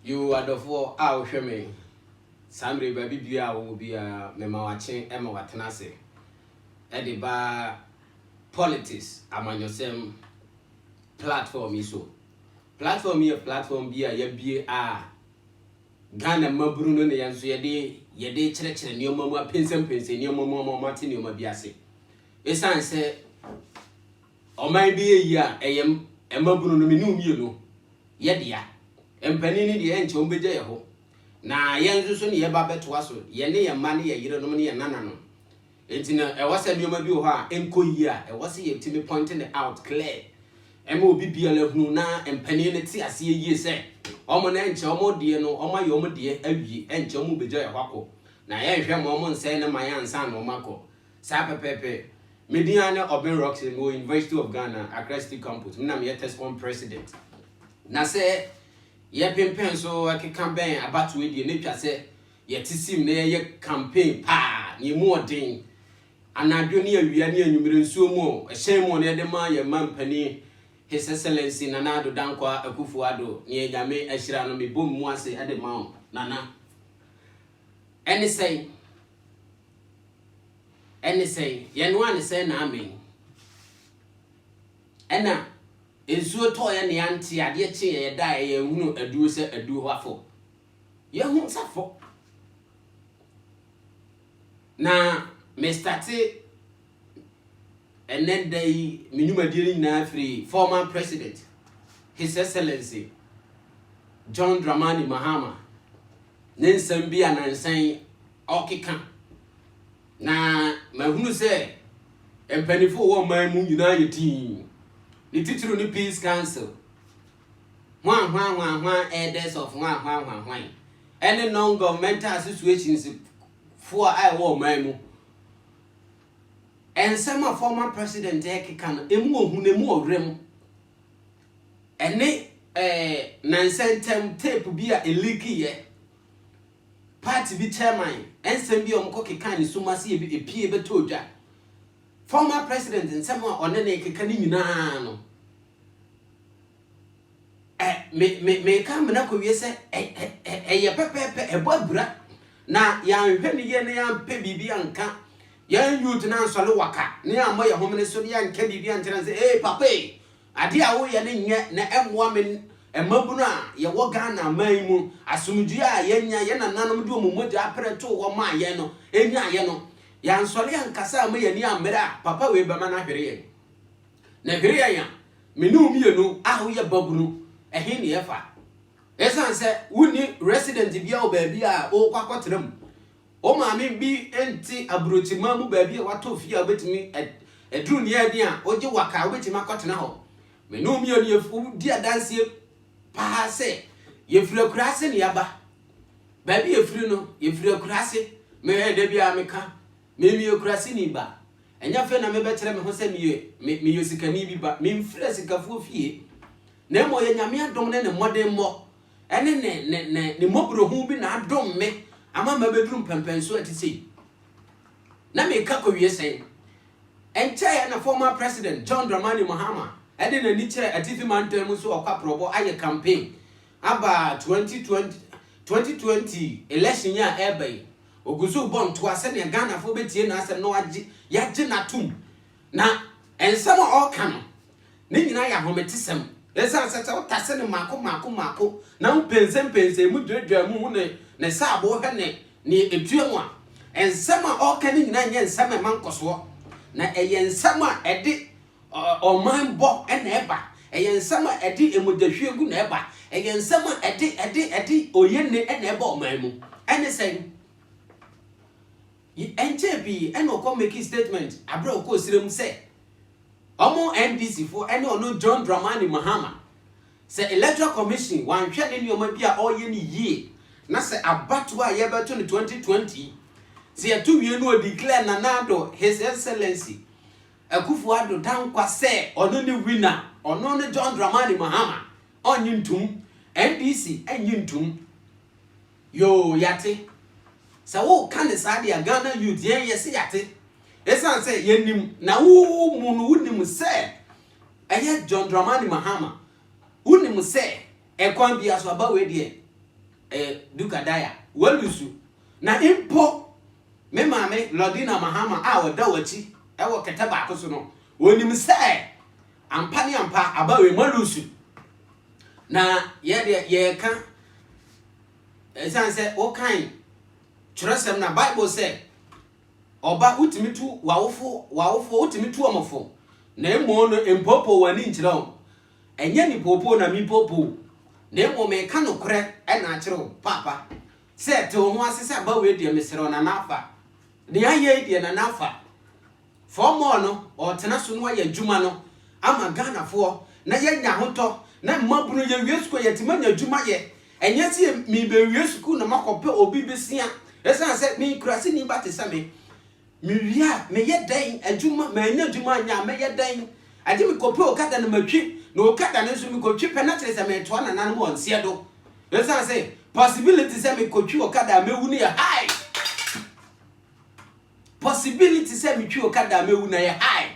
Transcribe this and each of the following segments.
You are the four out me. Sambre baby bia will be a memawache Emma Watanase. Eddie bar politics among yourself platform so. Platform here, platform be a Ghana Mabruno and so ye de church and your mama pinsem pins in your mama Martin your mabiase. It's answer or might be a year a Mabruno minum you know. Yedia. And penny the end to be there. Na yenzu ni yeba beto aso ye ne ye mane ye yire no ne ye nanano entina e wasa bioma bi ho a enko yi a e wasa ye timi pointing it out clear e ma obi bia la hunu na empani ne ti ase yie se omo na enche omo de no omo ye omo de awie enche omo beja ye hwako na ye hwe mo omo nse ne man ansa no mako sa pepepe mediana Oben Rocks in University of Ghana Accra State Campus me na me test one president na se ye pempen so ake campaign about we die netwa se ye tisim na ye campaign pa ni mu odin anadwo ne awia ne anwumire nsuo mu ehyen mu ne de ma ye mampani His Excellency Nana Addo Dankwa Akufo-Addo ne nyame ahira no me bom mu ase ade ma nana any say ye no ane say na amen ena ensuo to ye ne ante ade chi ye da ye hunu aduo se aduo hwafo ye hu safo na me starte enen day minumadi na free former president His Excellency John Dramani Mahama nensam bi anansan okeka na mahunu se empanifo wo man mu nyina ye tin the titulu ni Peace Council. Elders of any non-governmental situations for I war memu. And some former president can emu hunemu rem. Any nansentem tape be a leaky ye. Party be chairman and send be on cocky kind sumasi a pie betoja. Former president and someone on any canino. Me come na ko wiese ye pepepe e bobra na ya hwe ne ye ne ya pe bibi anka ya youth na nsole waka ne ya moye homene so ya nka bibi antena se papa ade a wo ye ne nye na emwa me emabunu a ye wo Ghana man mu asumdue a ye nya ye na nanom de omumodi apreto wo ma ye no enya ye no ya nsole ya nkasa ma ye ni amere a papa we be ma na hwere ye na hwere ya me nu mienu a wo ye babunu ehin ne yefa esan se wuni resident bia o baabi a o kwakotrem o maame bi enti abrochima mu baabi a wato fie a betimi edru ne adi a oje waka betimi akotena ho me no mi oni efu di adanse pa se yefura kurase ne yaba baabi yefuru no yefura kurase me de bia meka me mi kurase ni ba enya fe na me betere me ho se me yosikani bi ba me mfira sikafu fie na mo ye nyame adom ne modern mo ene ne mobro hu bi na adom me ama ma bedrum pempenso atisi na me ka ko wie sen enche na former president John Dramani Mahama ede na ni chere atifi mantem so okwa probo aye campaign aba 2020 election ya ebe oguzu bon to ase ne Ghana fo betie na ase no age ya je na tum na ensama o kan ne nyina ya hometisem esa seta utase ne mako na mpense mu dwedwa mu ne sabo hwe ne etuemu a ensama o kan nyina nye ensama mankoso na eyensama ede oman bo na eba eyensama ede emodahwegu na eba eyensama ede oyenne na eba oman mu ene sen enche bi ene okọ make statement abra okọ sirem se omo NDC for any ono John Dramani Mahama se electoral commission wan hwe ne nioma bia oye ni yie na se abato a ye beto ne 2020 se ya tuwie no declare Nana Addo His Excellency Akufo-Addo Dankwa se ono ni winner ono ne John Dramani Mahama onyintum NDC enyintum yo yate se wo kan sade ya Ghana youth ye se yate esan say yenim na wo mu no wonim say eye John Dramani Mahama wonim say ekwan bia so aba we de Dukadaya walusu na impo me maame Lodina Mahama a woda wachi e wo kete ba ko so no wonim se ampa ne ampa aba we malusu na ye ka esan se wo kan Churasem na Bible say oba utimi tu wawofo utimi tu omofo na emo no empopo wani nkyira o enye ni popo na mi popo na emo me ka no kore e na akire papa se te ho asese aba we de mesere na nafa de aye de na nafa fomo no o tena so no ya djuma no ama Ghana fo na ye nya hoto na mmabunu ye wiesuko ye timanya djuma ye enye si mi be wiesuko na makope obi besia esa se mi kurase ni ba te same miria me ye dan adwuma ma anya adwuma anya me ye dan ade mi kope okada na matwi na okada na so mi kotwi penalty se me to na nan mo nse do esa se possibility se me kotwi okada mewu ne high possibility se me twi okada mewu na ye high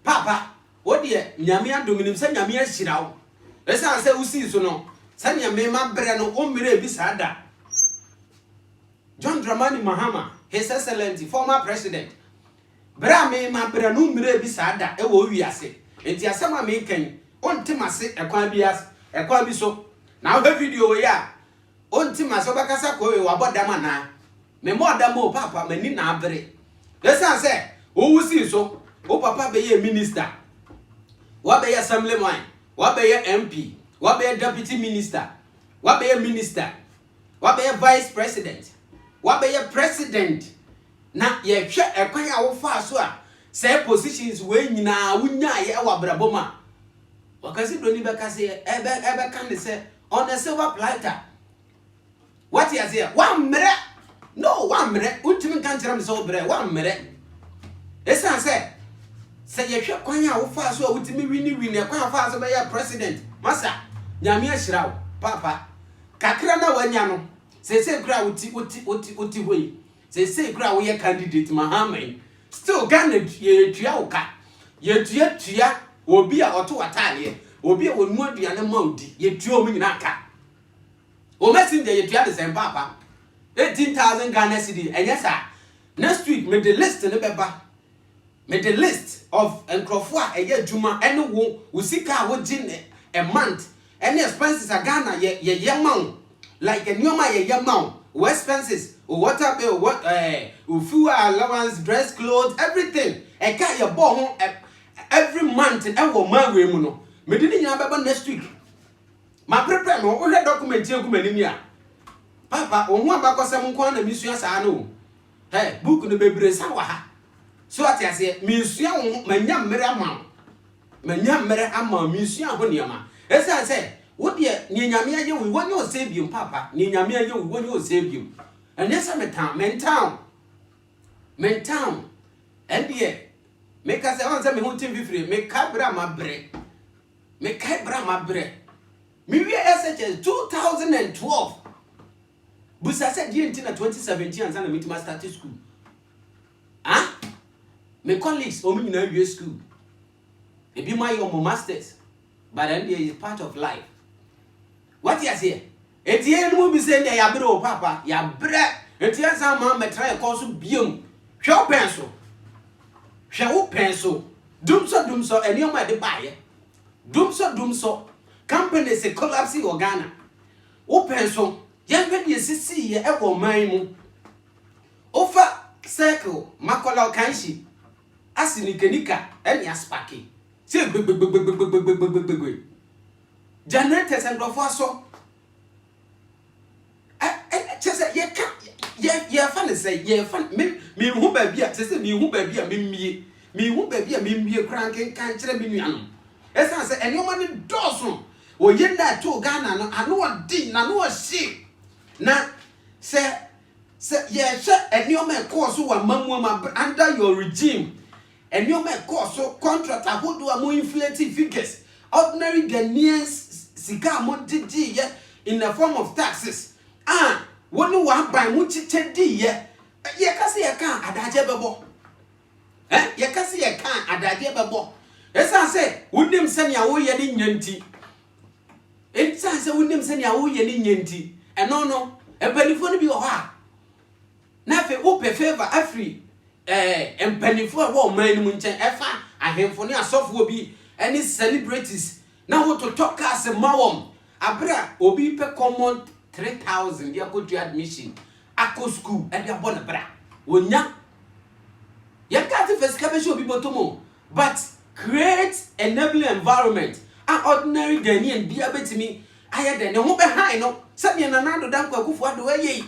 papa wo de nyame adominim se nyame ahirawo esa se usi so no se nyame ma bre no o mire bi sada John Dramani Mahama, His Excellency, former president. Bra me ma bra no mire bi sada e wo wiase. Enti asema me kan, ontimase ekwan bi so. Na wo video we ya. Ontimase obakasa ko we wabodama na. Me modama o papa mani na abere. Lesa say, wo wusi so, o papa be ye minister. Wa be ye assemblyman, wa be ye MP, wa be ye deputy minister, wa be ye minister, wa be ye vice president. Wabeye president na ye hwe ekwan a wo fa so a say positions we nyina wunya ye wabraboma wakasi doni be kase ebe kan de say on a silver platter what you say one mere no one mere ultimate kan tira me so bre one mere esa say ye hwe kwan a wo fa so a wutimi wini ekwan fa so be ye president masa nyame ahirawo papa kakra na wanya no say kra uti hoyi say kra wo ye candidate Mahama still Ghana ye tua uka ye tua obi a oto watale obi a wonu aduane maudi ye tua omu nyina aka o messenger ye tua the same papa 18,000 Ghana cedi enyesa next week me the list ne beba me the list of enkrofo a eye adwuma ene wo sika wo gin a month any expenses a Ghana ye mawo like a new my amount, expenses, water bill, fuel allowance, dress clothes, everything. I got your ball every month and I will my way mono. Me didn't have next week. My prepare no all document here come Papa, on one back or some corner, Monsieur Sano. Hey, book the baby sawa. So I say, Monsieur, my young Meramma. My young Meramma, Monsieur Honiama. As I said, what ye nyamia you want you save you papa ni nyamia you want you save you and yes I'm men town and ye make us answer me who team be free make cabra my bre me we SHS 2012 busa said ye in 2017 and sana meet my start school me colleagues o me na school e be my masters but then there is part of life. What you say? Etienne will be saying ya bro papa, ya bre. Etienne sa ma me try call so biom. Hwe penso. Hwe penso. Dumso eni o ma de baye. Dumso. Company se collapse o Ghana. O penso. Ya hwe de sisi ye e wo man mu. Ofa circle makola kanshi. Asini kenika eni aspaki. Se gbe. Janete sendrofo so chese ye fan say ye fan me hu ba bia chese me hu ba bia me hu ba bia me mie kranken kan kire me nuanom esa say enioma ne doso o ye na to Ghana no ano odi na no hye na say ye hye enioma course wa mamu ma under your regime enioma course contract ahodo am inflating figures ordinary Ghanaians sika mo didi ye in the form of taxes wonu wa ban mu chiche di ye kase ye kan adaje bebo ye kase ye kan adaje bebo esa say wunim sene a wo ye ni nyanti esa say wunim sene a wo ye ni nyanti no empanifo no bi wo ha na fe wo pe favor afri empanifo a wo man mu nchen efa ahemfo ne asofo bi any celebrities na wo to talk as mawom abra obi pe common 3,000 dia go to admission akọ school e dia bona bra wonya yakati fesika be obi botomo but create enabling environment an ordinary Ghanaian bia betimi aye de ne ho be han no sabe na nado dan kwakufu ado ayi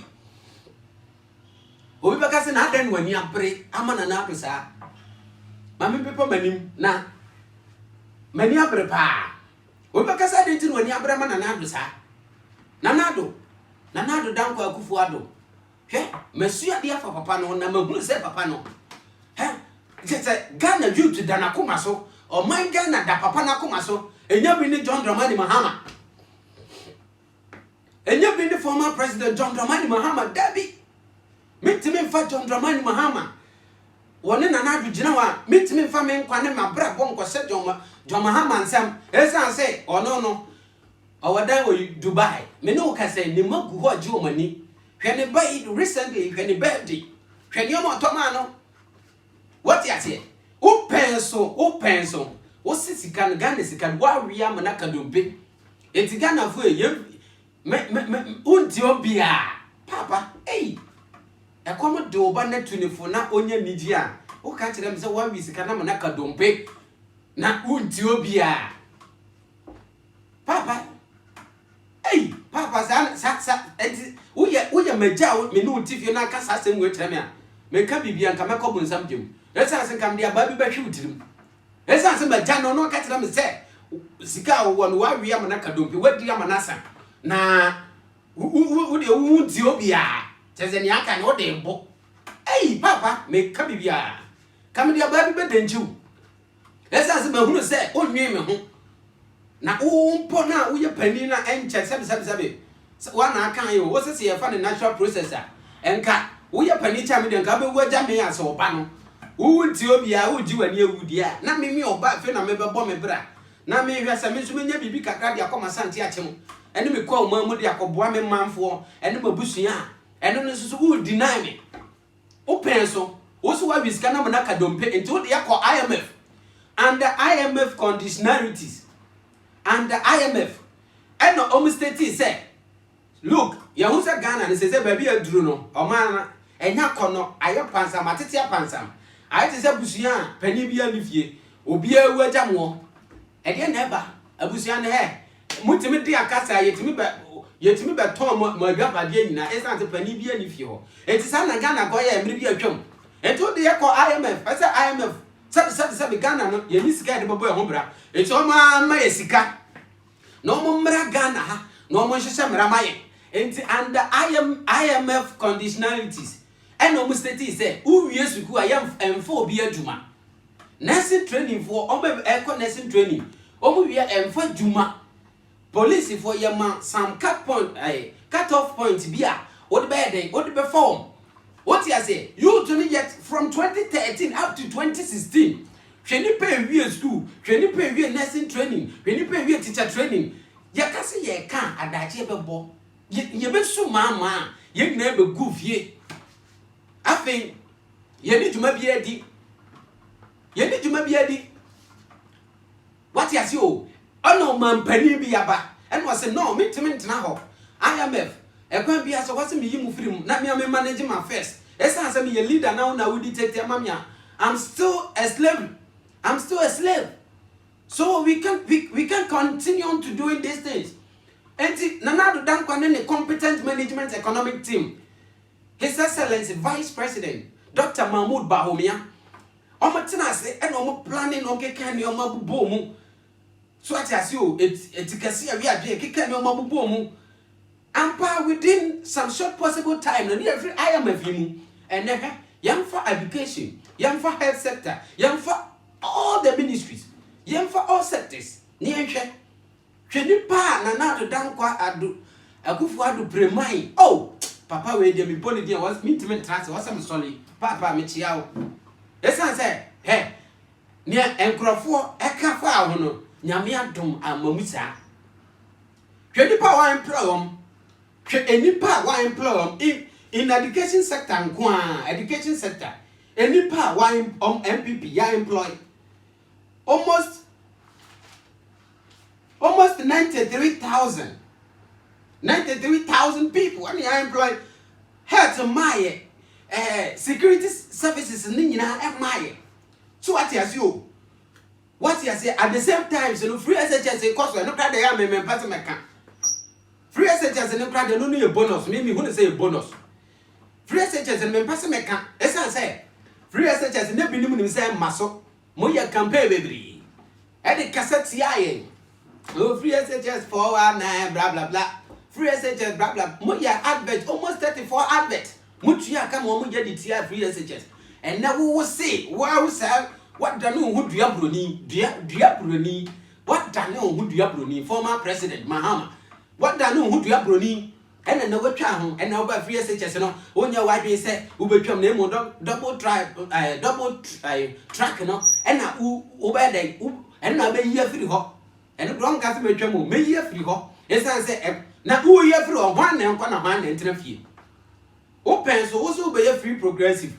obi beka se na adan wani apre ama na na apesa mame pepa manim na mani apre pa obi beka se adan tin wani apre ama na na ado sa na nado dan kwakufu ado hwe mesua de afa papa no na mahunu se papa no Jetse Ghana youth dana kuma so o man Ghana da papa na kuma so enya bi ni John Dramani Mahama enya bi ni former president John Dramani Mahama dabi mitimi fa John Dramani Mahama woni na na adwugina wa mitimi fa me nkwane mabra bonko se John Mahama nsam esa se ono no o wada wo Dubai me no ka se ni magu ho agi o mani hwe ne bai recently hwe ne birthday hwe ne mo toma no what you say? O penso. O sisika Ghana sika wa wia mana kadompe. Eti Ghana fu me unti obia. Papa, eh. E komo de oba na tunifo na onya niji a. O ka kire me se wa wi sika na mana kadompe. Na unti obia. Papa. Eh, papa sa eti uye meja me no unti na ka sa sem we kire me a. Me ka bibia nka me ko bonsam djem. Esa se kam dia ba bi ba hwe utirim esa se ma ja no ka tira me se sika wo no wa wi am na kadompi wadi am na sa na wo de wo ti obia teze ni aka no de mbo papa me ka bibia kam dia ba bi ba denju esa se ma hunu se onwe me ho na wo mpo na wo ye pani na enche sabe wa na aka yo wo se ye fa ne natural processor enka wo ye pani cha me de nka be wo ja me ya se oba no Uti obia uji wani ewudia na mimi oba fe na mebebo me bra na me hwesa me so menya bibi kakra de akoma sante achemu ene me kwa omamu de akoboa me manfo ene mabusua ene no so wo deny me open so wo so wa biska na mona kadompe enti wo de yakọ IMF and the IMF conditionalities and the IMF ene o state say look ya hu sa Ghana ne se baby aduru no o ma enya kono ayo pansam atete pansam I just abusia pani bia ni fie obi awu agamo e de na eba abusia ne he mutimi de akasa yetimi be ton mo aguapade nyina esa te pani bia ni fie ho enti sa na Ghana go ya emri bia twam enti o de ye ko IMF asa IMF sabe Ghana no ye ni sika de bobo e ho bra enti o ma yesika no mo mra Ghana ha no mo hwehwe mra maye enti under IMF conditionalities and no mistake say who yesu ku ayam emfo obi adwuma nursing training for obe eco nursing training omu wi emfo adwuma police for yama some cut off point bia what be dey what be form what you say you to yet from 2013 up to 2016 hweni pay wi school hweni pay wi nursing training hweni pay wi teacher training yakase ye kan adache bebo ye be su mama ye na be gufie Afin, yeni juma biedi. What you see? Oh no, man, penny be aba. And was a no, mint now. IMF. A can be as what's me you free. Not me, I'm managing my first. As I me a leader now, we detect your mamma. I'm still a slave. So we can continue on to doing these things. And Nanado Dankwan a competent management economic team. His Excellency Vice President Dr. Mahmoud Bawumia omotina se and omo planning on keka ni omo bubo mu so as you etikasi awi adwe keka ni omo bubo mu ampa within some short possible time na every IMF mu and yamfa education yamfa health sector yamfa all the ministries yamfa all sectors ni enhwe hwani pa na na do dankwa adu akufu adu premai Papa we dey me boni dey was meet trans was am sorry papa me chia wo esan say he ne enkrofo eka fa ho no nyame adom amamusa hwedi pa wan prom Any part why employ in education sector and education sector. Any part why MPP ya employ almost 93,000 people and I employ health my security services nina my. So what you say at the same time so free SHS cost no credit they am me person me can free SHS no credit no no bonus me who say bonus free SHS me person me can esan say free SHS ne binim nim say maso mo ya campaign bebre e de cassette ya oh free SHS 419 blah blah blah free SHS blah blah mo ya advert almost 34 advert mutu ya come mo ya di tia free SHS and now we will see wow sir what done who dua broni what done who dua broni former president Mahama what done who dua broni and na wetwa ho and na oba free SHS no onya wadwe say ubetwam na emo double track no and na oba dey and na be year free ho and don ka se betwam o me year free ho esan say na wo year free ho hwan na nkwa na hwan na ntina fie open so wo so be free progressive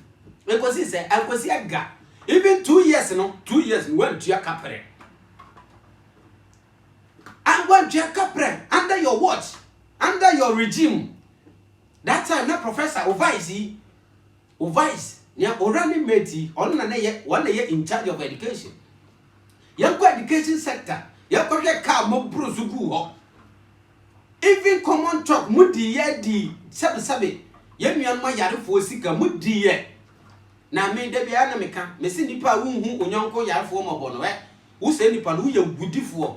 because he say akwasi aga even 2 years no 2 years when to your capre and when to your capre under your watch under your regime that time na professor Ovice ya running mate on na ye one year in charge of education your education sector your project car mo brusugu ho even common talk mudi ye di sabe ye nuan ma yare fo sika mudi ye na me de bia na meka me se nipa wunhu onyonko yarefo mo no wo se nipa no ye gudifo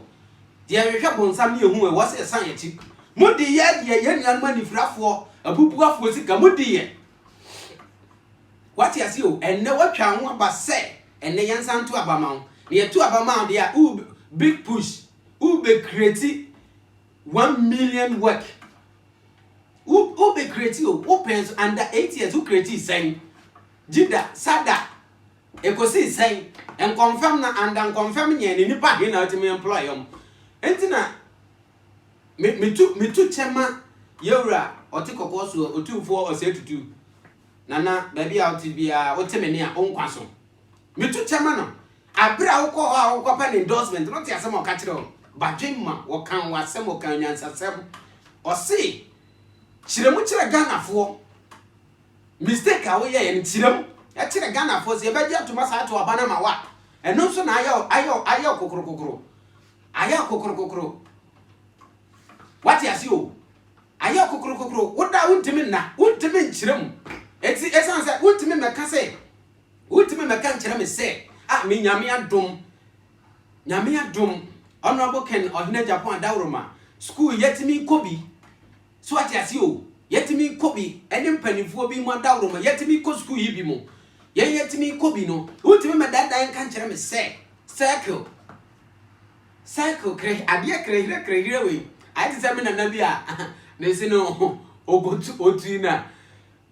de hwehwe bonsam ne ehu wo se san yachi mudi ye de ye nuan ma nifrafo abubuafo sika mudi ye what you see o enne watwa ho aba se enne yansan to abama ne to abama de a big push be create 1 million work who be create open under 8 years who create saying Jida Sada ekosi say and confirm na and confirm nye ni nipa he na ultimate employ yom entina me tu chema yewra otikoko so otufo osetutu nana baby out bia otemeni a onkwaso me tu chema no abra wo ko pa endorsement no ti asem o ka kire o badwemma wo kan wasem o kan nyansasem o se chiremu chire Ganafo mistake awo ye en tirem e tire Ganafo se e be dia tuma sa to abana ma wa eno so na ayo kokoro what you see o ayo kokoro woda untimi na untimi nchirem eti esan se untimi meka se untimi meka nchirem se me nyame adom honorable Ken Ohene Japan Dawroma school yetimi kobi so what you see o yetimi kobi enim panifo bi mo Dawroma yetimi ko school yi bi mo yetimi kobi no untimi me dadan kan nchirem se circle kre adie kre we I just me na bia na se no ogotu otuina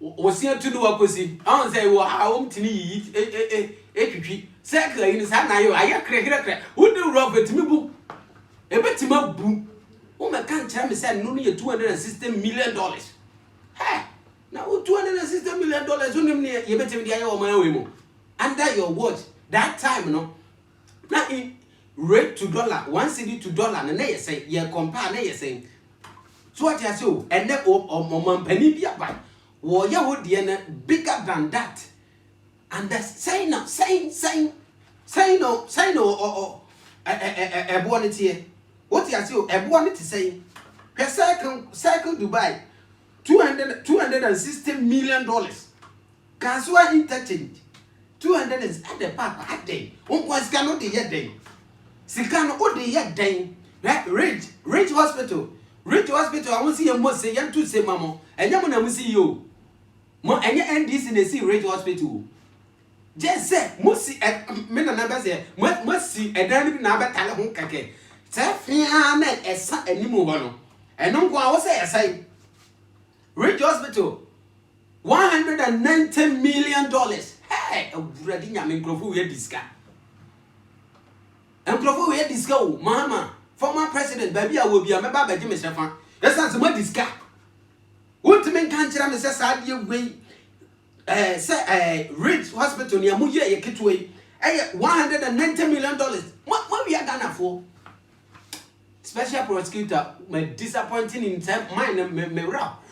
osia tudu wakosi on say wo ha om tini yi etwitwi circle yi sa na yo aye kre wudi robert mi bu ebetima bu o me kan kire me say no ye $260 million hey na $260 million unim ne ye betimi dia ye o man we mo under your watch that time no na rate to dollar, 1 cedi to dollar, and they say, ye compare, they say. So what you say, and then penny be about. War ya would bigger than that. And that's say no, a bonity. What you say, a bonity say, per circle Dubai, $260 million. Kaswa interchange, 200 at the park a day. Was cannot the yet day. Sikano odi ya den Ridge Hospital I want see you must say yan to say mamo and yamu na musi yo mo enye NDC na see Ridge Hospital just say musi me na ba say musi edan bi na ba tale ho kake say fia na esa animu ho no eno nko a wo say esai Ridge Hospital $190 million hey uradi nyame nkrofo we diska Enkrofo we diska o mama former president baby a wo bia me ba baje me shefa esan se mo diska What men can't tell me says I dear way say Rich Hospital near Muya Kitway. 190 million dollars. What we are gonna for? Special prosecutor, my disappointing in time, mine, me rap.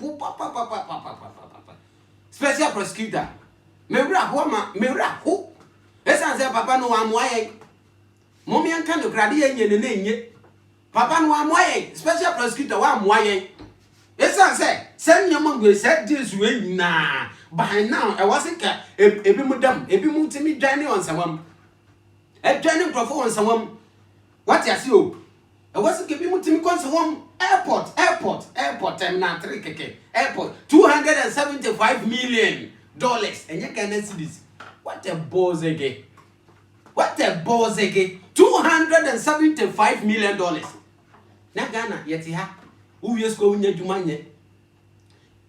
Special prosecutor, me rap, me rap. Who? Let's answer Papa no I'm why. Mommy and kind of gradient in the name. Papa no I'm why. Special prosecutor, I'm why. Let's answer. Send your mom will set this way nah. By now, I wasn't a bimudam, a bimutimi journey on someone. A journey profile on someone. What yes you? I wasn't giving Mutimi Consuum airport, terminal 3 keke, airport, $275 million. And you can see this. What a boss again. What a boss again. $275 million. Now Ghana, yet ya. Who is going to money?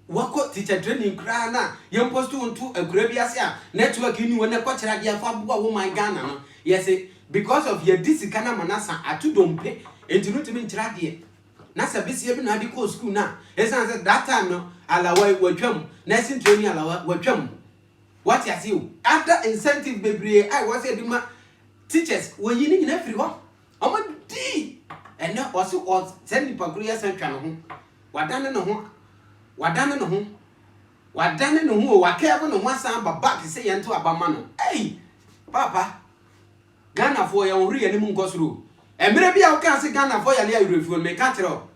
Wako teacher training crana, young post to a graviasia network in when a coach like your fabua woman Ghana. Yes, because of your disikana manasa, I too don't pay. And to not mean tragedy. Nasa busy even had the school now. As I said that time, no, allow what jump, nursing training allow what jump. What you see? After incentive baby, I was a teachers were in everyone. I'm a D. And now also was sending Pagria Central. What done in the home? What done in the home? What done in the home? What care on one side but back to say unto Abamano. Hey, Papa, Ghana for your real moon goes through. And maybe I can't say Ghana for your review will make it all.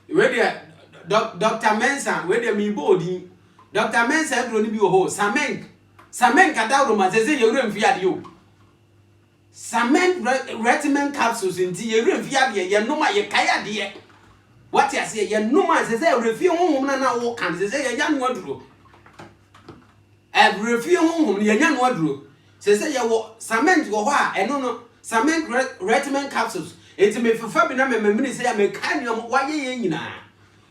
Where Dr. Mensa, where the me body. Dr. Mensa will be a whole. Samen Kadawma says you're in fiat you. Samen retinal capsules in tea, you're in fiat, you're no my kaya dear. What you say, you're no man says, I refuse woman now walk and say a young wardrobe. I refuse home, your young wardrobe. Says you walk, Samen go why, and no. Samen retinal capsules. It's me for Fabinam and Mini say I make kind of why ye na.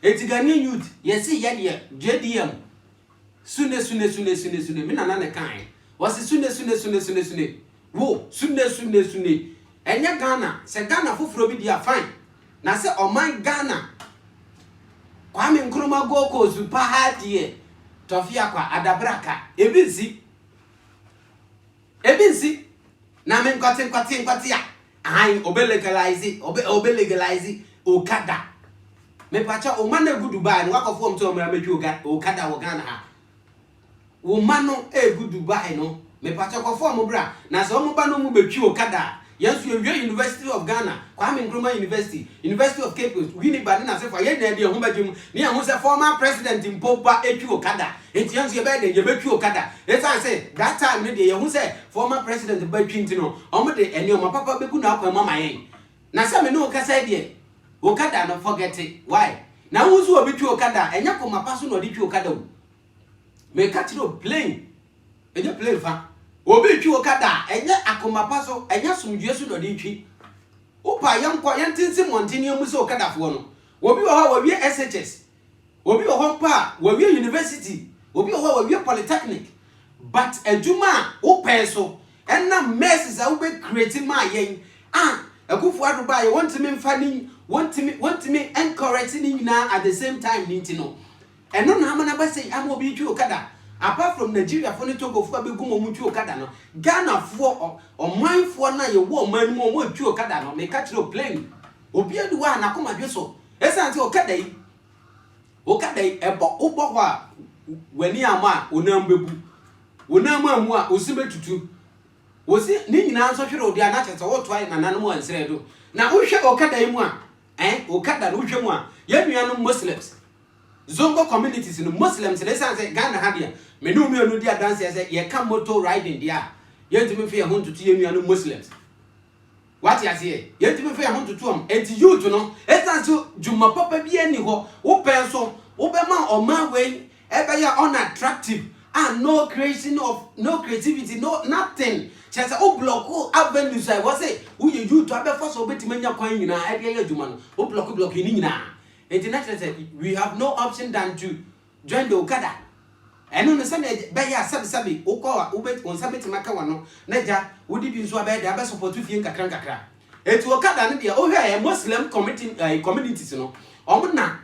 It's Ghanaian youth. Yes, yeah, JDM. Sune. Minana kind. Was it sune. Whoa, sune. And ya Ghana, say Ghana for Frobidia fine. Now say, oh my Ghana. Kwame Nkrumah go super hard ye. Tofiakwa adabraka. Ebinsi. Na men kwatia. Ai obelegalize okada. Me pacha o man good Dubai no waka form to me ameju okada wo Ghana ha. Wo man no good Dubai no. Me pacha ko form bra. Na so mo ba no mu betwi okada. Yes, you University of Ghana, Kwame Nkrumah University of Cape Coast. We need banana say for ye na dey ho bajum. Ni ahun say former president Mpopa etwi okada. Enti yanso ye be dey ye betwi okada. Let's say that time no dey ye hu say former president betwi ntino. Omo dey eni omo papa beku na akwa mama yen. Na say me no kasa dey. Okada no forget it. Why? Na hu so betwi okada, enya ko mapa so no dey twi okada o. Me catch no plane. Enya plane fa. Obi twi okada enye akomapaso enye sumdue so no de twi upa yankwa yantinsi montini mu so okada fo no obi wo ha wawie SHS obi wo ho pa wawie university obi wo ha wawie polytechnic but aduma upa so enna messes a ube create ma yen akufu aduba ye want me mfani want me encourage ni nyina at the same time nintino eno na amana ba say am obi twi okada. Apart from Nigeria, for the Togo for Begum Mutu Cadano, Ghana for or mine for na your woman more to Cadano, may catch no plane. Obia do one, Nakuma Jusso. Essence Okade a Obawa when you are ma, Unambu, Unamua, Usibe to was it Nina social the anators all twice and animal and said, now who shall Okada one, Okada Ujamwa, Yemian Muslims. Zongo communities in the Muslims, they say Ghana Hadia. Me no dia dance say ye come motor riding there. Ye to me fear home to you Muslims. What you say? Ye to me fear home to them. And you to know, it's so Juma Papa be any ho, o person, Obama or my way, ever you unattractive, and no creation of no creativity, no nothing. Just oh block, oh avenues. I was say, who you to have a first obey to me your coin in a idea, Juman, oh block in na. International said we have no option than to join the Okada. And on the Sunday, Baya Sabi, Okoa, Ubet, on Sabit Makawano, Naja, would it be so bad? The best support to Fianca Crankaka. It's Okada, and the Muslim communities, no, Omna,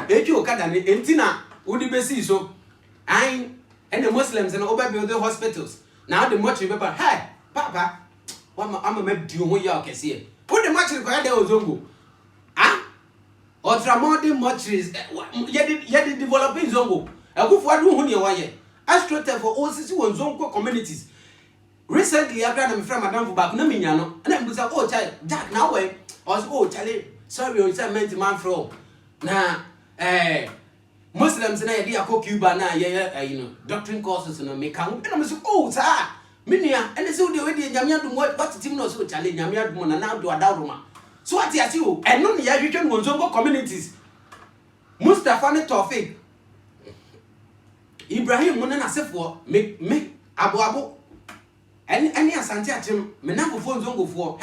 echi okada ne entina udi besi so and the Muslims and over build the hospitals now the much remember hey papa I'm a make do ho ya okay see put the much require there ozongo ah ultramodern mortuaries yet developing zongo akufo adu ho ne waye astroturf for all sisi won zongo communities recently after na me friend madam for back na me nya no na me say oh child Jack now way I was oh Charlie sorry you say meant man from na Muslims na yedi akọ Cuba na you know doctrine courses no me kan na me say oh sir minia ene se odi we di nyame adum what team no so Charlie nyame adum na do adawroma so what you see o eno ne ya hwehwe no zongo communities Mustafa ne Tofik Ibrahim mo na sefo me abo any asante atem me na go phone zongo fo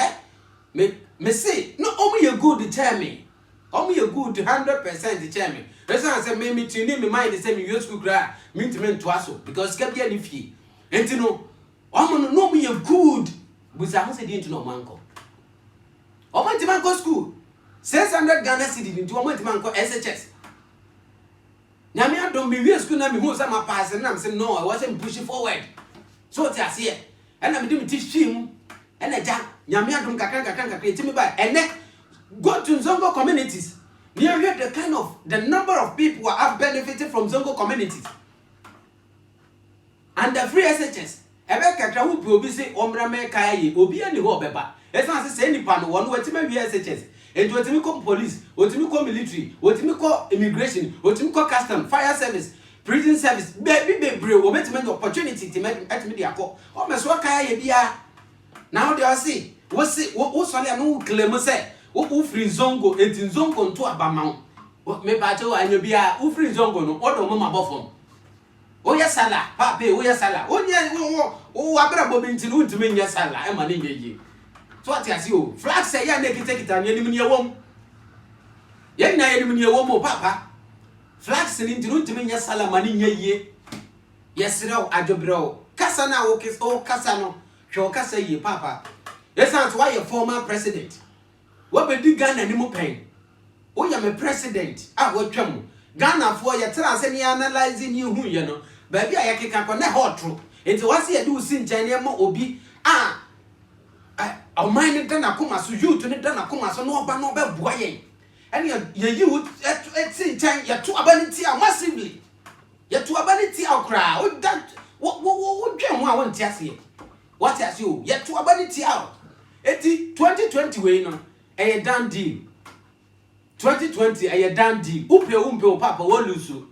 me say no omo ye good tell me omo ye good 100% tell me person say me tuni me mind say me school cry me ntime nto aso because ka bia ni fie enti no omo no omo ye good buza ho say di enti no manko omo enti manko school 600 Ghana cedi enti omo enti manko SHS nyame adom me wie school na me hu say ma pass na me say no I wasn't pushing forward so ti ase e na me di me teach him ene ja nyame adom kakran enti me ba ene go to Zongo communities. Near here the number of people who have benefited from Zongo communities. And the free SHS. Ebe kakra hu bi obi say omra me kai obi ani ho beba. Esa say nipa no won wetima wi SHS. Enti wetimi ko police, wetimi ko military, wetimi ko immigration, wetimi ko custom, fire service, prison service. Baby bebre obetimi the opportunity to make atimi dia ko. O me so kai bia. Now they see. Wo so le no claim say wo free Zongo enti Zongo nto abamao me ba che wa bia wo free Zongo no odo mo mabofom o ya sala pa pe o ya sala o nya o abra bo binti no ntumi nya sala e ma ne yeyi so ati asi o flag say ya na kita nya nim ne yewom ye na ye nim ne yewom o papa flag say ni ntumi nya sala ma ne yeyi yesrew adwobrew kasa na wo kasa no hwe kasa yi papa yesa to why former president what be di Ghana ni mo pen o ya me president a wo twam Ghana fo ye tra se ni analyze ni hu ye no ba bi a ye keka ko na hotro enti wase ye du si nchen ne mo obi o man ni dana kuma so youth ni dana kuma so no oba no be boa ye ene ye youth si nchen ye to abaniti a massively ye to abaniti a kra o that wo twam ho a won ti ase what ase o ye to abaniti a eti 2020 we no a done deal. 2020 a done deal. Umpe papa wo lusu.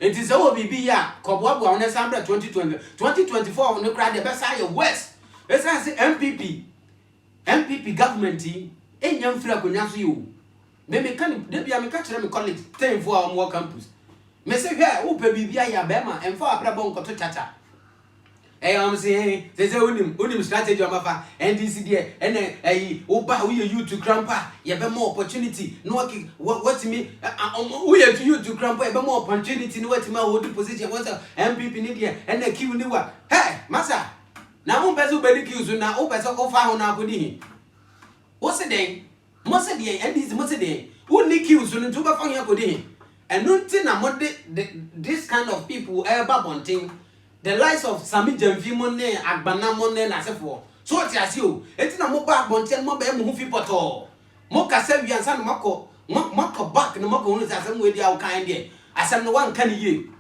It is all bibi ya kobwa on December 2020. 2024 on the crowd the best side west. Let's say MPP government enyam fira konya so you. Me can dey bia me ka kire me college 10 for our campus. Me say hwe upe bibi ya bema emfa abra bon koto chacha. I'm saying, there's a unim strategy of my NDC there, and Oba, we are you to grandpa, you have more opportunity. No, what's me? We are to you to grandpa, you have more opportunity. No, what's my holding position? What's a MPP in India and the Q new one? Hey, Massa, now one person better kills you now, open so far on our body. What's the day? Most day, and this most day, who need kills you to go for your body. And nothing about this kind of people ever wanting. The lives of Sami Jamfimone, Agbanamone, Nasefo. So what I see you, it's not more back, Bonten, Mobile Mufi Poto. Moka Sevi and San Mako back, no Moko as some way they are kind there. As I'm the one can you.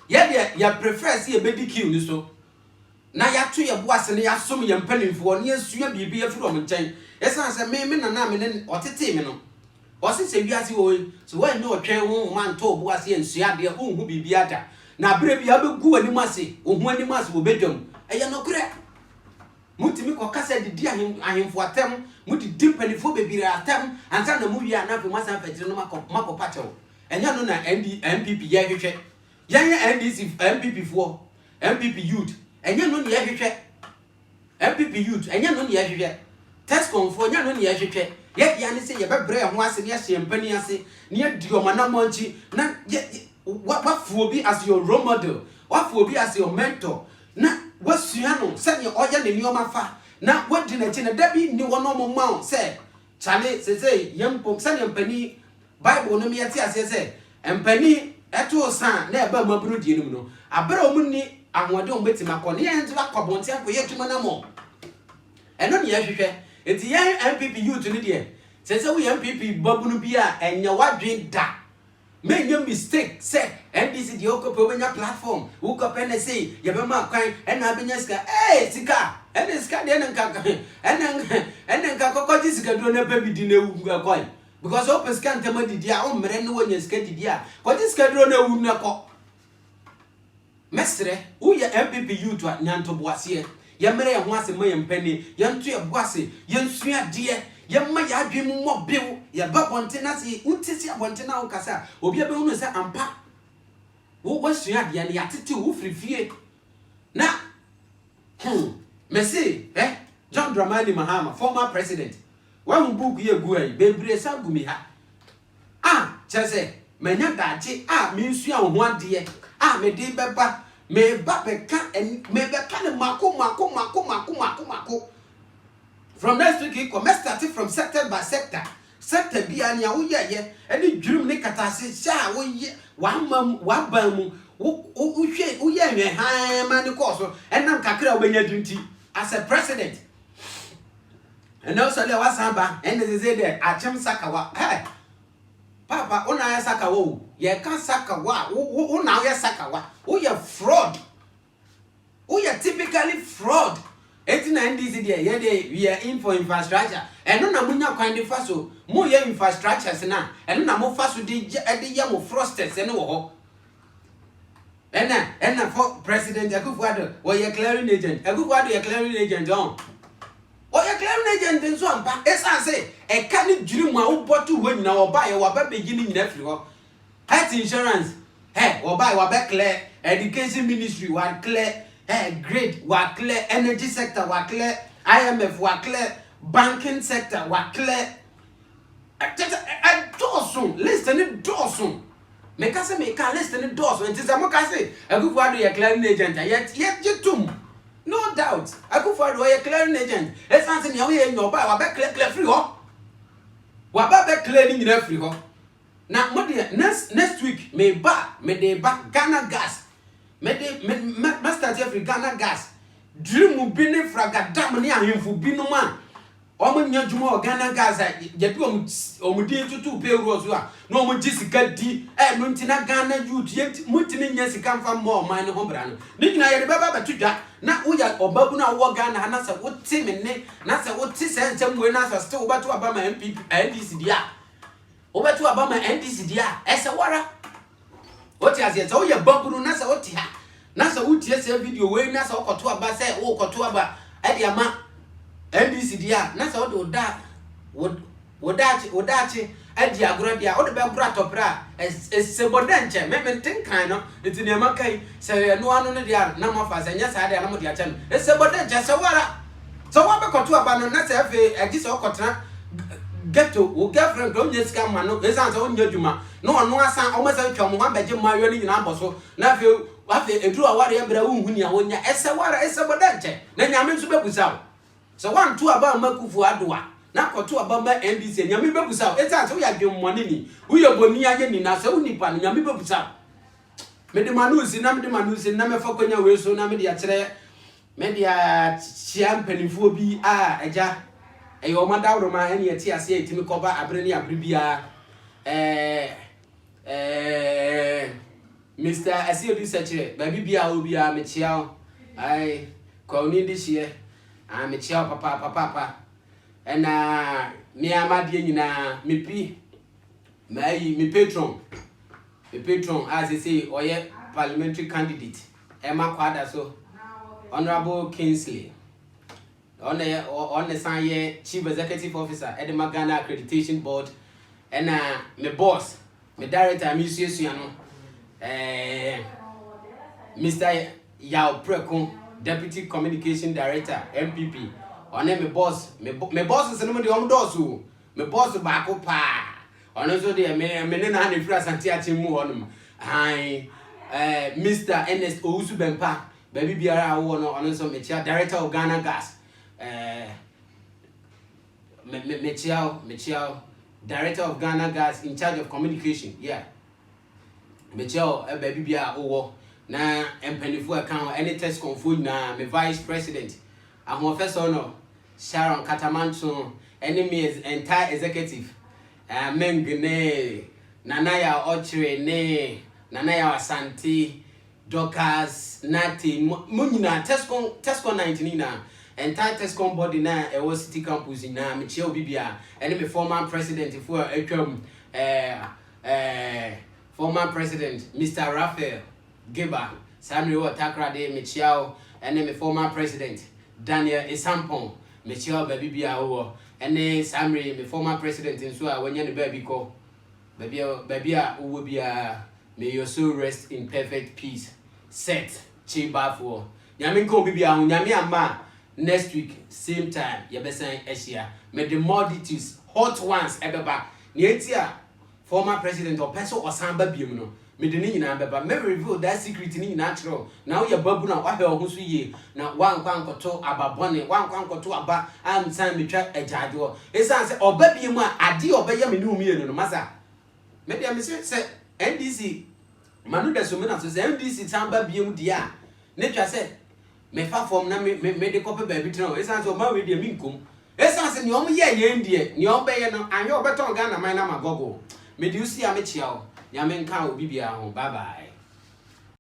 Yet, you prefer see a baby kill, so. Now you two your boss and you assume you're penning for 1 year, so you'll be a from chain. Yes, I said, Mayman and Namin or Titimino. Was it a Biasi? So when no train man told Boissy and Siadia, who be Biata. Na brebi abegu animase ohun animase wo bedwam eya no kure mutimi ko kasa didi ahemfo atem muti dimpanifo bebire atem ansa na mu wi anafe masa fetire no mako pacho enya no na MPP ye hwehwe yen NDC MPP fo MPP youth enya no ne ye hwehwe MPP youth enya no ne ye hwehwe test confo enya no ne ye hwehwe ye dia ne se ye bebre ho ase ne ye hempani ase ne ye diomana monchi na what for be as your role model, what for be as your mentor. Na what's you send your oil in your mafa. Na what did a china Debbie knew one normal mount say Charlie say young pop send your penny Bible no me as say empani eto san na eba mabru die num no abra omuni ahwode ombeti makone ye nti akobonte akoye tuma na mo eno ne yehwehwe enti ye MPP youth ni de sese wo MPP babunu bi a enya wadwen da make no mistake say NDC the okope obenya platform ukope na say ye be ma kwan ena abenya sika sika ena sika de ena nka kokoji sika do na baby di na ewu koy because open sika ntama didi a o mere no wonya sika didi a koji sika do na ewu na ko mesre wo ye MPP youth a nyanto boase ye mere ye ho ase ma ye mpani ye nto ye boase ye nsua de yemma ya adwemu mo bew ya ba bonte na se utisi abonte na ukasa obi abe hunu se ampa wo wasua de ne yatete wo frifie na Messi John Dramani Mahama former president one book ye gu ai bebre sa gumi ha chese menya dachi me nsua ho ade me de beba me ba beka me beka ne mako from next week he come start from sector by sector bia ne wo ye any dwurum ne katase sha wo ye wa ba mu wo hwe wo ye hwe han ma ne course enam kakra obenya dunti as a president and also le wasamba and they say there achem sakawa papa una ya sakawa ye kan sakawa una ya sakawa wo ye fraud wo ye typically fraud. 89 NDC there we are in for infrastructure and no na munya kwan de faso mo ye infrastructures na and na mo faso de ya mo frosters ene wo ho ena for president Akufo-Addo wo ye clearing agent Akufo-Addo ye clearing agent on o ye clearing agent nso ampa esa say e ka ni dwiri mu a wo botu ho nyina wo ba ye wo ba begi ni nyina firi ho health insurance wo ba wo ba clear education ministry wo clear great wa clear energy sector wa clear IMF wa clear banking sector wa clear dosun listen dosun me ka se me ka listen dosun enti se mo ka se Akufo-Addo ye clearing agent yet tum no doubt Akufo-Addo ye clearing agent esanse ne wo ye nyoba wa be clear free ho wa ba be clear ni nyina free ho na mo de next week me de ba Ghana gas Master Jeffrey Ghana gas dream bi ne fragadam ne ahemfo bi no ma omo nyadwuma Ghana gas ya bi omudi tutu peru so a no omo gisika di no ntina Ghana youth yet mutimi nya sika mfa mo man ne ho bra no ni nyina ye baba batudwa na uya obabu na wo Ghana na se wote me ne na se wote se nchemwe na se still obatu aba ma MPP NDC dia obatu aba ma NDC dia ese wara oti azie so ye baburu na se oti ha na se utie se video we na se okoto aba se wo koto aba e dia ma NDC dia na se wodachi e dia agro dia o de be agro atopra se bodanche me tinkan no enti ne makai se no anu ne dia na mafa se nya sa dia na mo dia chen e se bodanche se wara so wa be koto aba no na se afi agi se okotena ghetto wo girlfriend go nye sika ma no esan se wo nya dwuma no ono asan o mesa twa mo ha beje mayo ni nyina boso na afi edru aware ya bra wo hu ni awonya ese wara ese bodanche na nyame nso bebusa so wan to aba Akufo-Addo na koto aba ma NDC nyame bebusa esan se wo ya dwemmone ni wo ye boni anye ni na se wo nipa no nyame bebusa me de manusi na me fa konya we so na me de ya kire me de ya chia mpanifo bi eja eyo madawro ma ene yeti ase etimi koba abre ni abre bia Mr. Asiodi Seche baby bia obi a me chia ai ko ni di hie me chia papa ena me amade nyina me pi me patron as they say oye parliamentary candidate Emma Kwada so Honorable Kingsley on the sign chief executive officer at the Ghana Accreditation Board and my boss, my director, Mr. Yao Preko, deputy communication director, MPP. On my boss is the dosu. My boss back up. On also the men and Fra Santiago Muonum. Mr. Ernest Ousubempa, baby Biara on also director of Ghana Gas. Michelle, director of Ghana Gas in charge of communication. Yeah. Michelle baby bia owo na empanifo account any test confo na me vice president ahofeso no Sharon Katamanto enemy entire executive Mengene Nanaya Ochre ne Nanaya Asante Dokas Nati Munina Tesco 19 na entire Tesco body na was city campus na Michelle Bibia enemy former president for former president Mr. Raphael Geba Samuel Takrade Michelle and former president Daniel Isampon Michelle baby bia wo and Samuel me former president in so when you baby ko baby who bia may your soul rest in perfect peace set chiba for nyame ko bibia ho nyame ama next week same time you be saying Asia may the multitudes hot ones ebeba nietia former president or person or samba biom no me de ni nyina beba me reveal that secret ni natural now your babu na wa he ho so ye na wan kwan koto ababone wan kwan koto aba am san me twa ajaade o esan se oba biom a ade obeye me ni umienu no masa me de me se NDC manu da so me na so se NDC samba biom dia ne twa se me fa form na me de copy ba bi tran esan se o ma we de mi nkom esan se ni o mo ye ye ndie ni o be ye no anyo obeton Ghana man na magogo me do see a me chia o nyame nka obi bia ho bye bye.